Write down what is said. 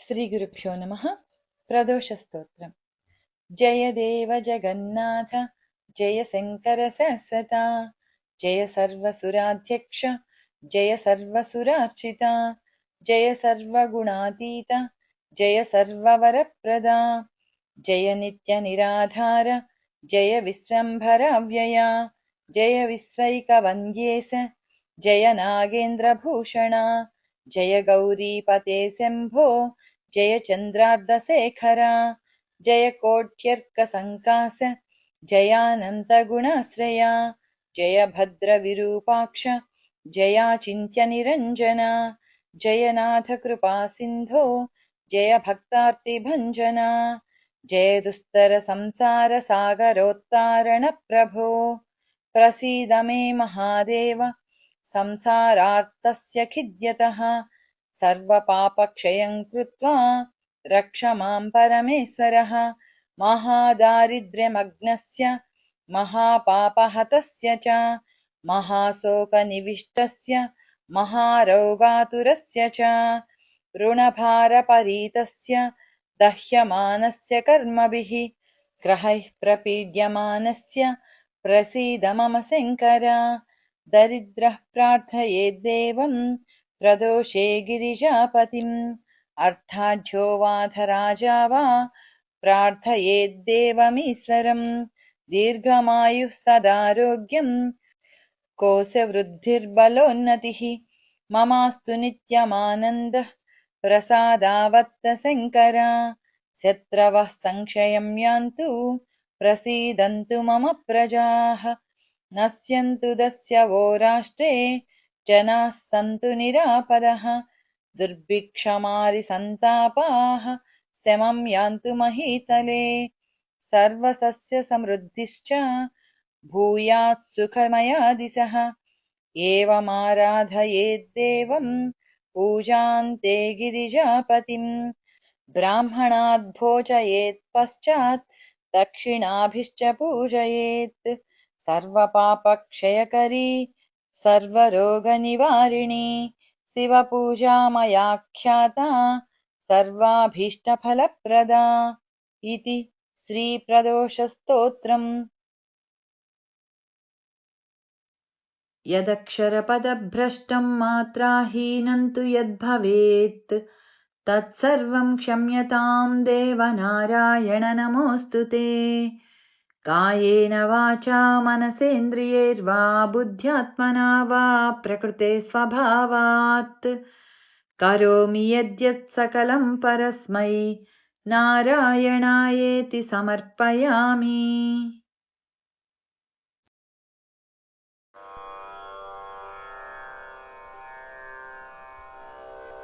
श्रीगुरुभ्यो नमः। प्रदोषस्तोत्रम्। जय देव जगन्नाथ जय शङ्कर सरस्वता जय सर्वसुराध्यक्ष जय सर्वसुरार्चिता जय सर्वगुणातीत जय सर्ववरप्रदा जय नित्यनिराधार जय विश्वम्भराव्यया जय विश्वैकवन्द्येश जय नागेन्द्रभूषण जय गौरीपते शम्भो जय चन्द्रार्धशेखरा जय कोट्यर्कसङ्कास जयानन्तगुणाश्रया जय भद्रविरूपाक्ष जयाचिन्त्यनिरञ्जना जय नाथकृपासिन्धो जय भक्तार्तिभञ्जना जय दुस्तरसंसारसागरोत्तारणप्रभो प्रसीद मे महादेव संसारार्तस्य खिद्यतः सर्वपापक्षयं कृत्वा रक्ष मां परमेश्वरः महादारिद्र्यमग्नस्य महापापहतस्य च महाशोकनिविष्टस्य महारोगातुरस्य च ऋणभारपरीतस्य दह्यमानस्य कर्मभिः ग्रहैः प्रपीड्यमानस्य प्रसीद मम शङ्कर दरिद्रः प्रार्थयेद्देवं प्रदोषे गिरिजापतिम् अर्थाढ्यो वाधराजा वा प्रार्थयेद्देवमीश्वरम् दीर्घमायुः सदारोग्यं कोशवृद्धिर्बलोन्नतिः ममास्तु नित्यमानन्दः प्रसादावत्त शङ्कर शत्रवः संक्षयं यान्तु प्रसीदन्तु मम प्रजाः नश्यन्तु दस्यवो राष्ट्रे जनाः सन्तु निरापदः दुर्भिक्षमारिसन्तापाः शमं यान्तु महीतले सर्वसस्यसमृद्धिश्च भूयात् सुखमया दिशः एवमाराधयेद्देवं पूजान्ते गिरिजापतिम् ब्राह्मणाद् भोजयेत् पश्चात् दक्षिणाभिश्च पूजयेत् सर्वपापक्षयकरी सर्वरोगनिवारिणी शिवपूजा मया ख्याता सर्वाभीष्टफलप्रदा इति श्रीप्रदोषस्तोत्रम्। यदक्षरपदभ्रष्टं मात्राहीनं तु यद्भवेत् तत्सर्वं क्षम्यतां देव नारायण नमोऽस्तु ते। कायेन वाचा मनसेन्द्रियैर्वा बुद्ध्यात्मना वा प्रकृते स्वभावात् करोमि यद्यत् सकलं परस्मै नारायणायेति समर्पयामि।